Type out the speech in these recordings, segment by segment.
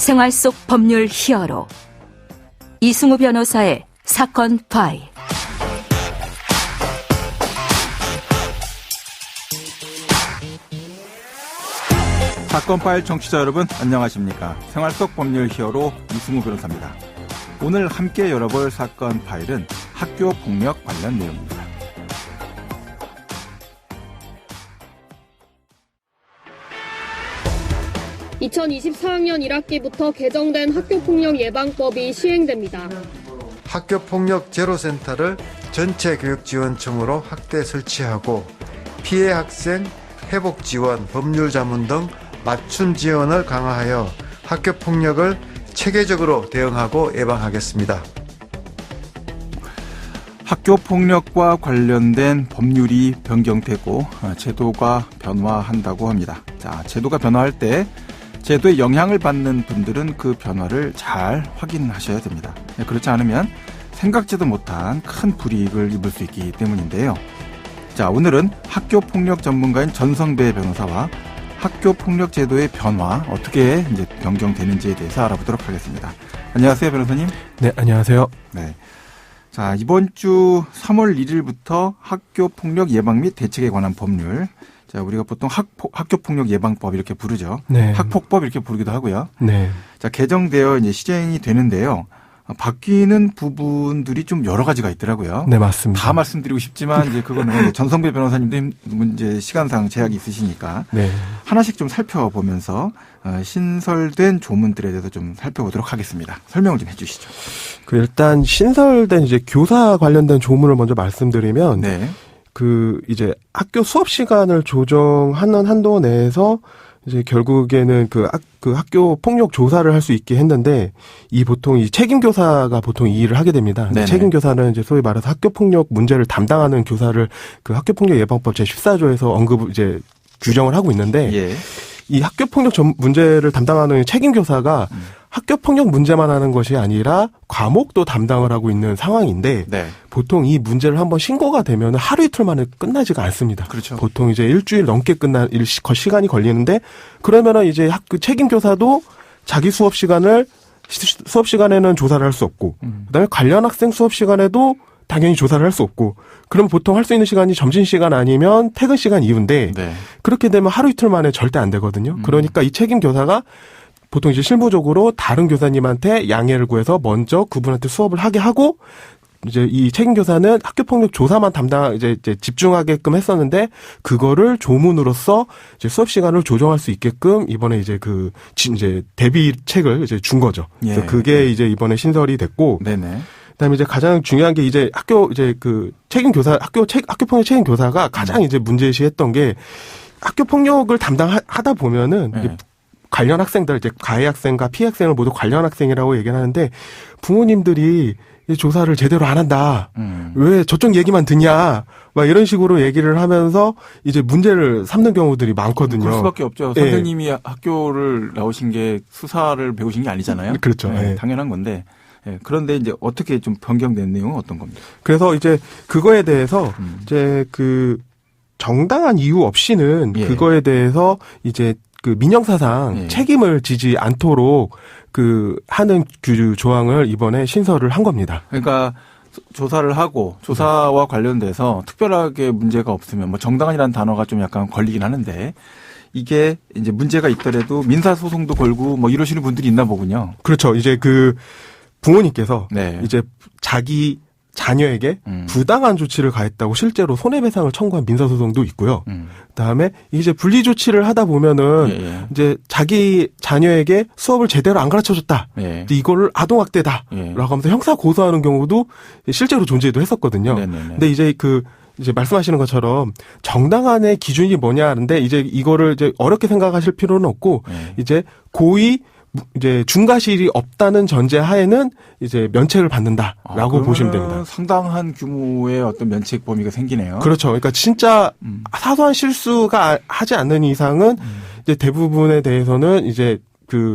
생활 속 법률 히어로 이승우 변호사의 사건 파일. 사건 파일 청취자 여러분 안녕하십니까. 생활 속 법률 히어로 이승우 변호사입니다. 오늘 함께 열어볼 사건 파일은 학교 폭력 관련 내용입니다. (2024학년 1학기부터) 개정된 학교폭력 예방법이 시행됩니다. 학교폭력 제로센터를 전체교육지원청으로 확대 설치하고 피해 학생 회복 지원, 법률 자문 등 맞춤 지원을 강화하여 학교폭력을 체계적으로 대응하고 예방하겠습니다. 학교폭력과 관련된 법률이 변경되고 제도가 변화한다고 합니다. 자, 제도가 변화할 때 제도에 영향을 받는 분들은 그 변화를 잘 확인하셔야 됩니다. 그렇지 않으면 생각지도 못한 큰 불이익을 입을 수 있기 때문인데요. 자, 오늘은 학교폭력 전문가인 전성배 변호사와 학교폭력 제도의 변화, 어떻게 이제 변경되는지에 대해서 알아보도록 하겠습니다. 안녕하세요, 변호사님. 네, 안녕하세요. 네. 자, 이번 주 3월 1일부터 학교폭력 예방 및 대책에 관한 법률, 자, 우리가 보통 학교폭력 예방법 이렇게 부르죠. 네. 학폭법 이렇게 부르기도 하고요. 네. 자, 개정되어 이제 시행이 되는데요. 바뀌는 부분들이 좀 여러 가지가 있더라고요. 네, 맞습니다. 다 말씀드리고 싶지만 이제 그거는 전성배 변호사님도 이제 시간상 제약이 있으시니까 네. 하나씩 좀 살펴보면서 신설된 조문들에 대해서 좀 살펴보도록 하겠습니다. 설명을 좀 해주시죠. 일단 신설된 이제 교사 관련된 조문을 먼저 말씀드리면, 네. 이제 학교 수업 시간을 조정하는 한도 내에서 이제 결국에는 학교 폭력 조사를 할 수 있게 했는데, 보통 이 책임 교사가 보통 이 일을 하게 됩니다. 책임 교사는 이제 소위 말해서 학교 폭력 문제를 담당하는 교사를 그 학교 폭력 예방법 제14조에서 이제 규정을 하고 있는데, 예. 이 학교 폭력 문제를 담당하는 책임 교사가 학교 폭력 문제만 하는 것이 아니라 과목도 담당을 하고 있는 상황인데, 네. 보통 이 문제를 한번 신고가 되면 하루 이틀 만에 끝나지가 않습니다. 그렇죠. 보통 이제 일주일 넘게 시간이 걸리는데, 그러면은 이제 책임 교사도 자기 수업 시간에는 조사를 할 수 없고, 그다음에 관련 학생 수업 시간에도 당연히 조사를 할 수 없고, 그럼 보통 할 수 있는 시간이 점심시간 아니면 퇴근 시간 이후인데, 네. 그렇게 되면 하루 이틀 만에 절대 안 되거든요. 그러니까 이 책임 교사가 보통 이제 실무적으로 다른 교사님한테 양해를 구해서 먼저 그분한테 수업을 하게 하고, 이제 이 책임 교사는 학교 폭력 조사만 이제 집중하게끔 했었는데, 그거를 조문으로써 이제 수업 시간을 조정할 수 있게끔 이번에 이제 이제 대비책을 이제 준 거죠. 예. 그래서 그게 이제 이번에 신설이 됐고, 네네. 그다음에 이제 가장 중요한 게 이제 책임 교사, 학교 폭력 책임 교사가 가장 이제 문제시했던 게, 학교 폭력을 담당하다 보면은 네. 관련 학생들, 이제 가해 학생과 피해 학생을 모두 관련 학생이라고 얘기를 하는데, 부모님들이 이 조사를 제대로 안 한다. 왜 저쪽 얘기만 듣냐. 막 이런 식으로 얘기를 하면서 이제 문제를 삼는 경우들이 많거든요. 그럴 수밖에 없죠. 네. 선생님이 학교를 나오신 게 수사를 배우신 게 아니잖아요. 그렇죠. 네, 네. 당연한 건데. 네, 그런데 이제 어떻게 좀 변경된 내용은 어떤 겁니까? 그래서 이제 그거에 대해서 이제 정당한 이유 없이는 예. 그거에 대해서 이제 민형사상 예. 책임을 지지 않도록 하는 조항을 이번에 신설을 한 겁니다. 그러니까 조사를 하고 조사와 관련돼서 특별하게 문제가 없으면 뭐 정당한이라는 단어가 좀 약간 걸리긴 하는데, 이게 이제 문제가 있더라도 민사소송도 걸고 뭐 이러시는 분들이 있나 보군요. 그렇죠. 이제 부모님께서 네. 이제 자기 자녀에게 부당한 조치를 가했다고 실제로 손해배상을 청구한 민사소송도 있고요. 그다음에 이제 분리 조치를 하다 보면은 예. 이제 자기 자녀에게 수업을 제대로 안 가르쳐줬다. 예. 이거를 아동학대다라고 예. 하면서 형사 고소하는 경우도 실제로 존재도 했었거든요. 네네네. 근데 이제 이제 말씀하시는 것처럼 정당한의 기준이 뭐냐 하는데, 이제 이거를 이제 어렵게 생각하실 필요는 없고, 이제 고의 이제 중과실이 없다는 전제 하에는 이제 면책을 받는다라고 보시면 됩니다. 상당한 규모의 어떤 면책 범위가 생기네요. 그렇죠. 그러니까 진짜 사소한 실수가 하지 않는 이상은 이제 대부분에 대해서는 이제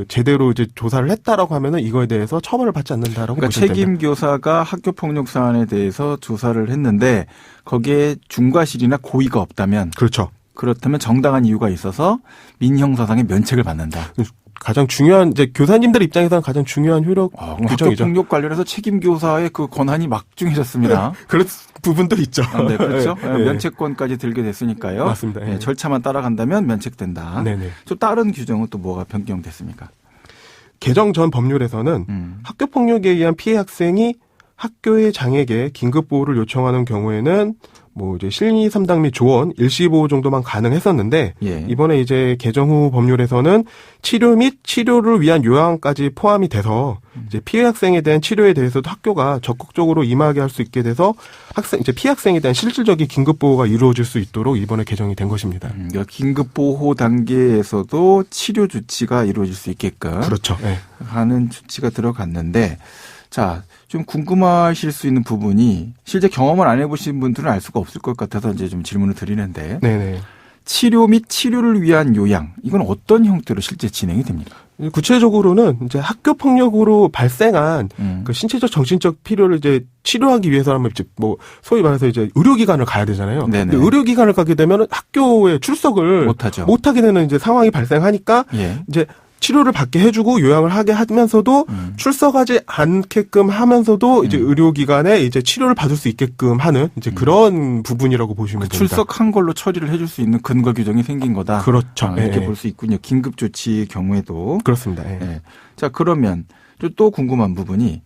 제대로 이제 조사를 했다라고 하면은 이거에 대해서 처벌을 받지 않는다라고 그러니까 보시면 됩니다. 책임 교사가 학교 폭력 사안에 대해서 조사를 했는데 거기에 중과실이나 고의가 없다면, 그렇죠. 그렇다면 정당한 이유가 있어서 민형사상의 면책을 받는다. 가장 중요한 이제 교사님들 입장에서는 가장 중요한 효력 규정이죠. 학교폭력 관련해서 책임 교사의 그 권한이 막중해졌습니다. 그런 부분도 있죠. 네, 그렇죠. 네. 면책권까지 들게 됐으니까요. 맞습니다. 네, 절차만 따라간다면 면책된다. 네네. 또 다른 규정은 또 뭐가 변경됐습니까? 개정 전 법률에서는 학교폭력에 의한 피해 학생이 학교의 장에게 긴급보호를 요청하는 경우에는 뭐 이제 실리 삼당 및 조언, 일시보호 정도만 가능했었는데 예. 이번에 이제 개정 후 법률에서는 치료 및 치료를 위한 요양까지 포함이 돼서 이제 피해 학생에 대한 치료에 대해서도 학교가 적극적으로 임하게 할 수 있게 돼서 이제 피해 학생에 대한 실질적인 긴급보호가 이루어질 수 있도록 이번에 개정이 된 것입니다. 그러니까 긴급보호 단계에서도 치료 조치가 이루어질 수 있게끔 그렇죠. 네. 하는 조치가 들어갔는데 자, 좀 궁금하실 수 있는 부분이 실제 경험을 안 해보신 분들은 알 수가 없을 것 같아서 이제 좀 질문을 드리는데 네네. 치료 및 치료를 위한 요양 이건 어떤 형태로 실제 진행이 됩니까? 구체적으로는 이제 학교 폭력으로 발생한 그 신체적 정신적 필요를 이제 치료하기 위해서라면 이제 뭐 소위 말해서 이제 의료기관을 가야 되잖아요. 네네. 근데 의료기관을 가게 되면 학교에 출석을 못하게 되는 이제 상황이 발생하니까 예. 이제 치료를 받게 해주고 요양을 하게 하면서도 출석하지 않게끔 하면서도 이제 의료기관에 이제 치료를 받을 수 있게끔 하는 이제 그런 부분이라고 보시면 됩니다. 출석한 걸로 처리를 해줄 수 있는 근거 규정이 생긴 거다. 그렇죠. 이렇게 네. 볼 수 있군요. 긴급 조치 경우에도. 그렇습니다. 네. 네. 자, 그러면 또 궁금한 부분이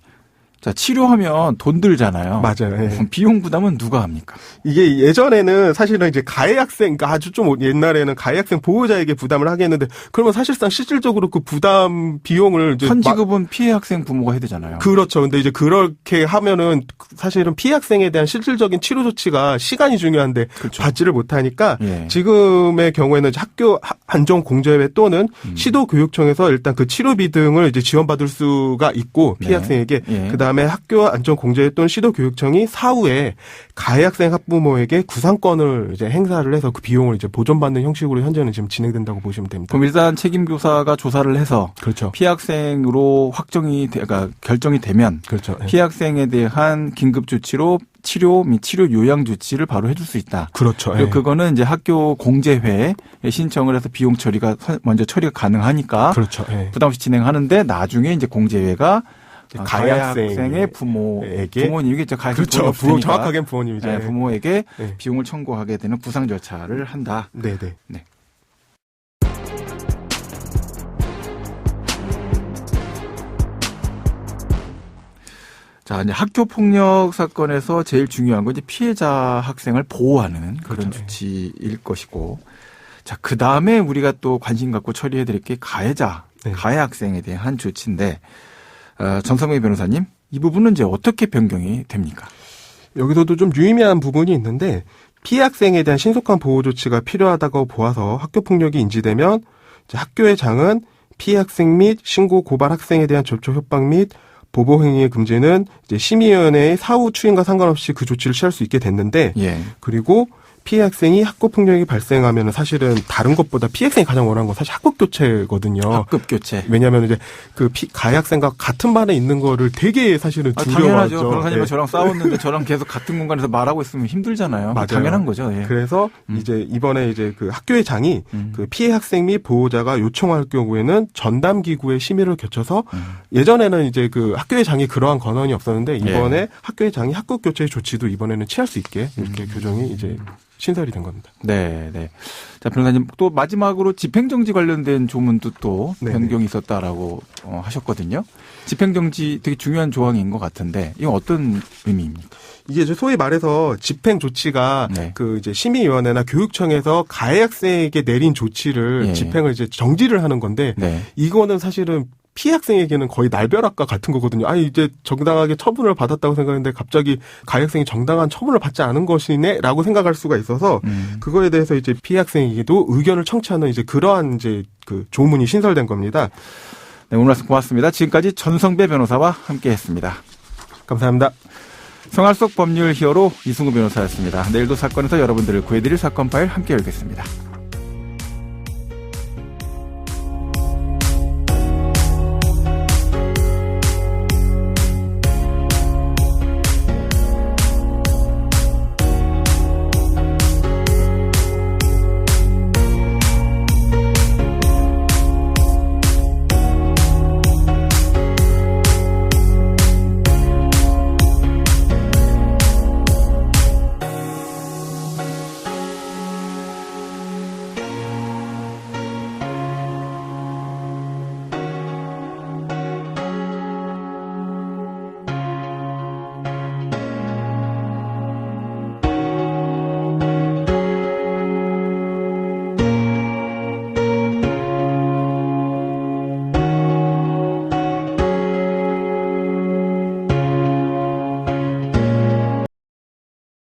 자, 치료하면 돈 들잖아요. 맞아요. 네. 그럼 비용 부담은 누가 합니까? 이게 예전에는 사실은 이제 가해 학생, 그러니까 아주 좀 옛날에는 가해 학생 보호자에게 부담을 하게 했는데 그러면 사실상 실질적으로 그 부담 비용을 이제 선지급은 피해 학생 부모가 해야 되잖아요. 그렇죠. 근데 이제 그렇게 하면은 사실은 피해 학생에 대한 실질적인 치료 조치가 시간이 중요한데 그렇죠. 받지를 못하니까 예. 지금의 경우에는 이제 학교 안전공제회 또는 시도교육청에서 일단 그 치료비 등을 이제 지원받을 수가 있고 피해 네. 학생에게 예. 그다음에 학교 안전공제회 또는 시도교육청이 사후에 가해 학생 학부모에게 구상권을 이제 행사를 해서 그 비용을 이제 보존받는 형식으로 현재는 지금 진행된다고 보시면 됩니다. 그럼 일단 책임 교사가 조사를 해서 그렇죠. 피해 학생으로 그러니까 결정이 되면 그렇죠. 피해 학생에 대한 긴급 조치로 치료 및 치료 요양 조치를 바로 해줄 수 있다. 그렇죠. 그리고 예. 그거는 이제 학교 공제회에 신청을 해서 비용 처리가 먼저 처리가 가능하니까 그렇죠. 예. 부담 없이 진행하는데 나중에 이제 공제회가 가해 학생의 부모님이겠죠. 가해 그렇죠. 정확하게는 부모님이죠. 네, 부모에게 네. 비용을 청구하게 되는 부상 절차를 한다. 네네. 네. 자, 이제 학교 폭력 사건에서 제일 중요한 건 이제 피해자 학생을 보호하는 그런 그렇죠. 조치일 것이고, 자, 그 다음에 우리가 또 관심 갖고 처리해 드릴 게 가해자, 네. 가해 학생에 대한 조치인데, 전성명 변호사님, 이 부분은 이제 어떻게 변경이 됩니까? 여기서도 좀 유의미한 부분이 있는데 피해 학생에 대한 신속한 보호 조치가 필요하다고 보아서 학교 폭력이 인지되면 이제 학교의 장은 피해 학생 및 신고 고발 학생에 대한 접촉 협박 및 보복 행위의 금지는 이제 심의위원회의 사후 추인과 상관없이 그 조치를 취할 수 있게 됐는데 예. 그리고 피해 학생이 학급 폭력이 발생하면 사실은 다른 것보다 피해 학생이 가장 원하는 건 사실 학급 교체거든요. 학급 교체. 왜냐하면 이제 그 가해 학생과 같은 반에 있는 거를 되게 사실은 두려워하죠. 당연하죠. 변호사님은 네. 저랑 싸웠는데 저랑 계속 같은 공간에서 말하고 있으면 힘들잖아요. 맞아요. 당연한 거죠. 예. 그래서 이제 이번에 이제 그 학교의 장이 그 피해 학생 및 보호자가 요청할 경우에는 전담 기구의 심의를 거쳐서 예전에는 이제 그 학교의 장이 그러한 권한이 없었는데 이번에 학교의 장이 학급 교체 조치도 이번에는 취할 수 있게 이렇게 규정이 이제 신설이 된 겁니다. 네, 네. 자, 변호사님 또 마지막으로 집행정지 관련된 조문도 또 네네. 변경이 있었다라고 하셨거든요. 집행정지 되게 중요한 조항인 것 같은데 이건 어떤 의미입니까? 이게 이제 소위 말해서 집행 조치가 네. 그 이제 심의위원회나 교육청에서 가해 학생에게 내린 조치를 예. 집행을 이제 정지를 하는 건데 네. 이거는 사실은 피해 학생에게는 거의 날벼락과 같은 거거든요. 아니 이제 정당하게 처분을 받았다고 생각했는데 갑자기 가해 학생이 정당한 처분을 받지 않은 것이네라고 생각할 수가 있어서 그거에 대해서 이제 피해 학생에게도 의견을 청취하는 이제 그러한 이제 그 조문이 신설된 겁니다. 네, 오늘 말씀 고맙습니다. 지금까지 전성배 변호사와 함께했습니다. 감사합니다. 생활 속 법률 히어로 이승우 변호사였습니다. 내일도 사건에서 여러분들을 구해드릴 사건 파일 함께 열겠습니다.